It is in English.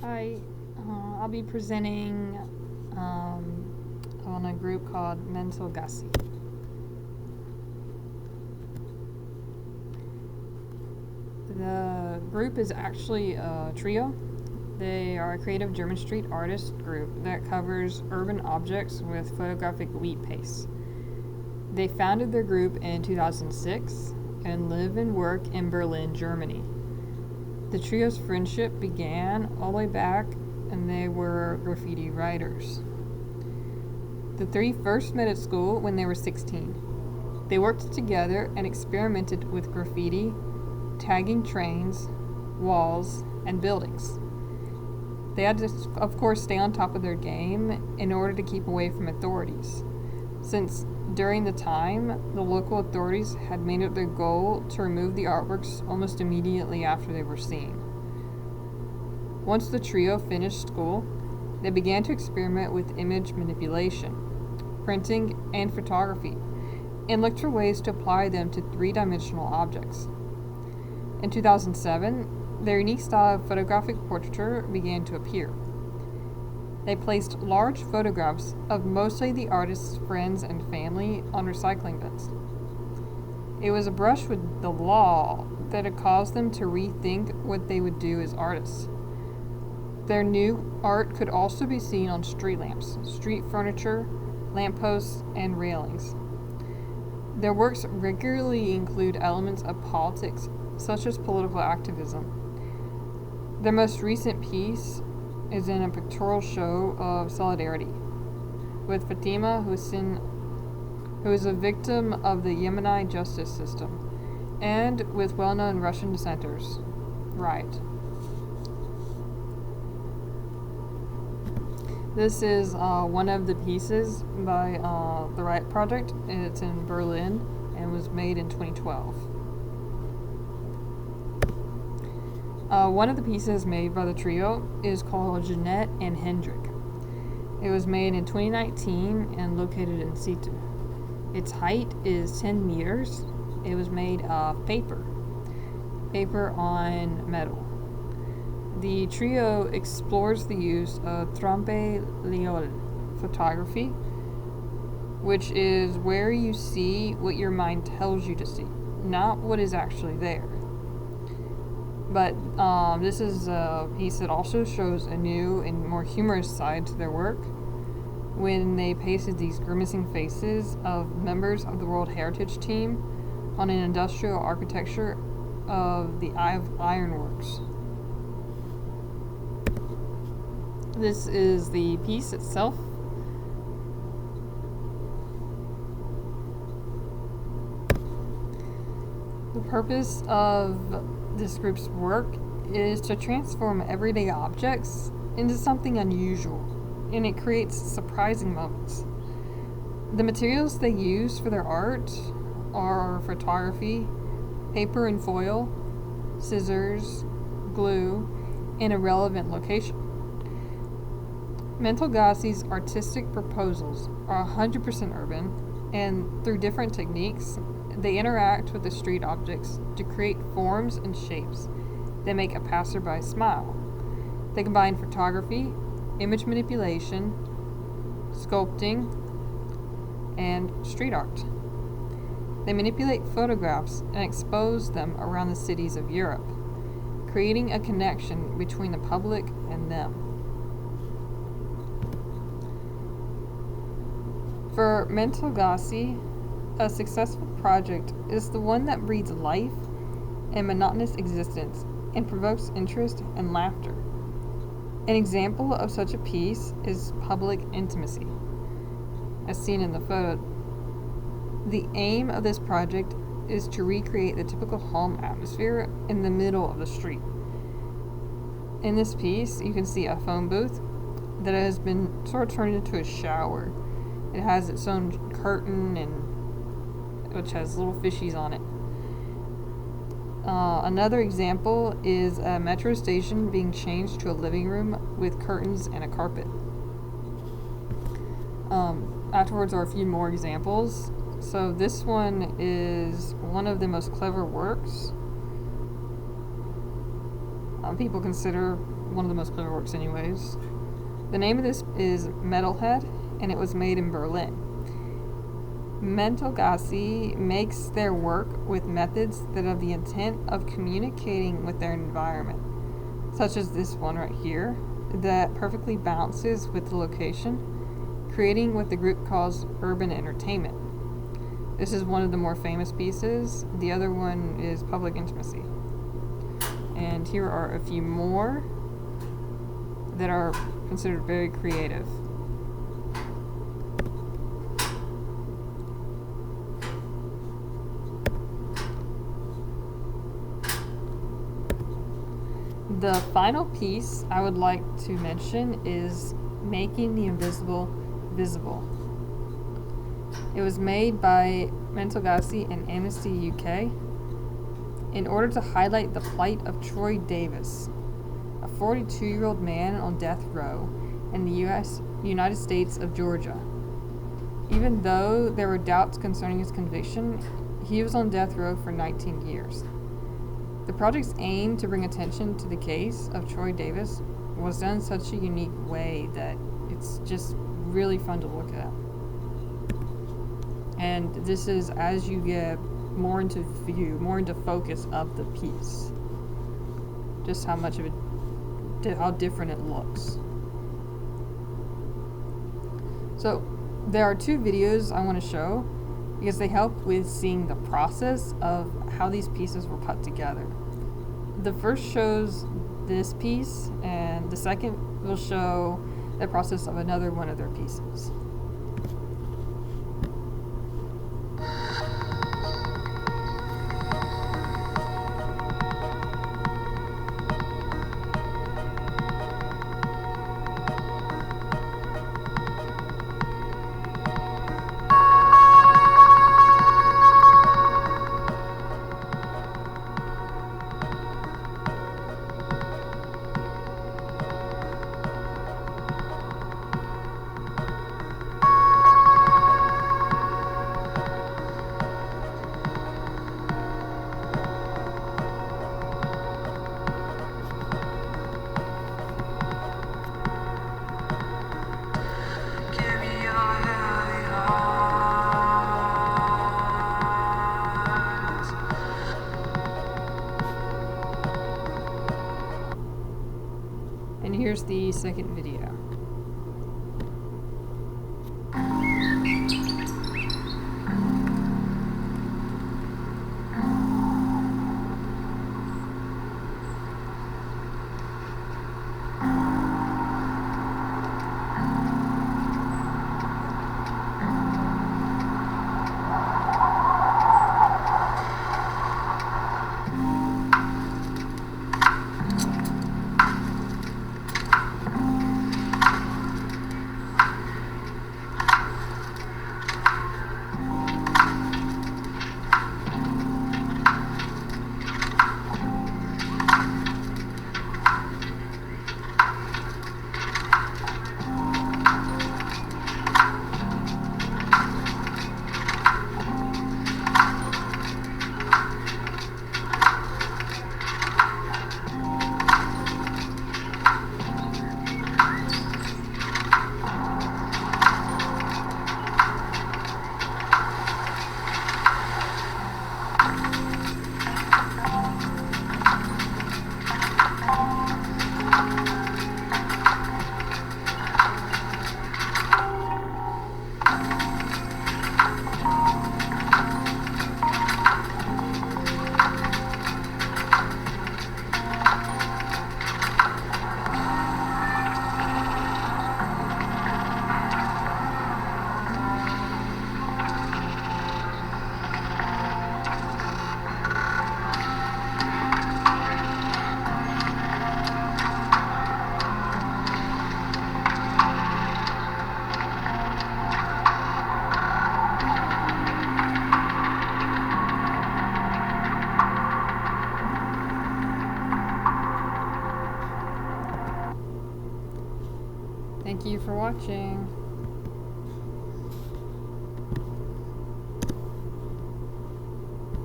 Hi, I'll be presenting on a group called Mentalgassi. The group is actually a trio. They are a creative German street artist group that covers urban objects with photographic wheat paste. They founded their group in 2006 and live and work in Berlin, Germany. The trio's friendship began all the way back, and they were graffiti writers. The three first met at school when they were 16. They worked together and experimented with graffiti, tagging trains, walls, and buildings. They had to, of course, stay on top of their game in order to keep away from authorities, since during the time, the local authorities had made it their goal to remove the artworks almost immediately after they were seen. Once the trio finished school, they began to experiment with image manipulation, printing, and photography, and looked for ways to apply them to three-dimensional objects. In 2007, their unique style of photographic portraiture began to appear. They placed large photographs of mostly the artist's friends and family on recycling bins. It was a brush with the law that had caused them to rethink what they would do as artists. Their new art could also be seen on street lamps, street furniture, lampposts, and railings. Their works regularly include elements of politics, such as political activism. Their most recent piece is in a pictorial show of solidarity with Fatima Hussein, who is a victim of the Yemeni justice system, and with well-known Russian dissenters. Right. This is one of the pieces by the Riot Project. It's in Berlin and was made in 2012. One of the pieces made by the trio is called Jeanette and Hendrik. It was made in 2019 and located in situ. Its height is 10 meters. It was made of paper on metal. The trio explores the use of trompe l'oeil photography, which is where you see what your mind tells you to see, not what is actually there. But this is a piece that also shows a new and more humorous side to their work when they pasted these grimacing faces of members of the World Heritage Team on an industrial architecture of the Ironworks. This is the piece itself. The purpose of this group's work is to transform everyday objects into something unusual, and it creates surprising moments. The materials they use for their art are photography, paper and foil, scissors, glue, and a relevant location. Mentalgassi's artistic proposals are 100% urban, and through different techniques, they interact with the street objects to create forms and shapes that make a passerby smile. They combine photography, image manipulation, sculpting, and street art. They manipulate photographs and expose them around the cities of Europe, creating a connection between the public and them. For Mentalgassi, a successful project is the one that breathes life and monotonous existence and provokes interest and laughter. An example of such a piece is public intimacy, as seen in the photo. The aim of this project is to recreate the typical home atmosphere in the middle of the street. In this piece, you can see a phone booth that has been sort of turned into a shower. It has its own curtain which has little fishies on it. Another example is a metro station being changed to a living room with curtains and a carpet. Afterwards are a few more examples. So this one is one of the most clever works people consider one of the most clever works anyways. The name of this is Metalhead, and it was made in Berlin. Mentalgassi makes their work with methods that have the intent of communicating with their environment, such as this one right here, that perfectly balances with the location, creating what the group calls urban entertainment. This is one of the more famous pieces. The other one is Public Intimacy. And here are a few more that are considered very creative. The final piece I would like to mention is Making the Invisible Visible. It was made by Mentalgassi and Amnesty UK in order to highlight the plight of Troy Davis, a 42-year-old man on death row in the United States of Georgia. Even though there were doubts concerning his conviction, he was on death row for 19 years. The project's aim to bring attention to the case of Troy Davis was done in such a unique way that it's just really fun to look at. And this is as you get more into view, more into focus of the piece, just how much of it, how different it looks. So there are two videos I want to show because they help with seeing the process of how these pieces were put together. The first shows this piece, and the second will show the process of another one of their pieces. And here's the second video. Thank you for watching.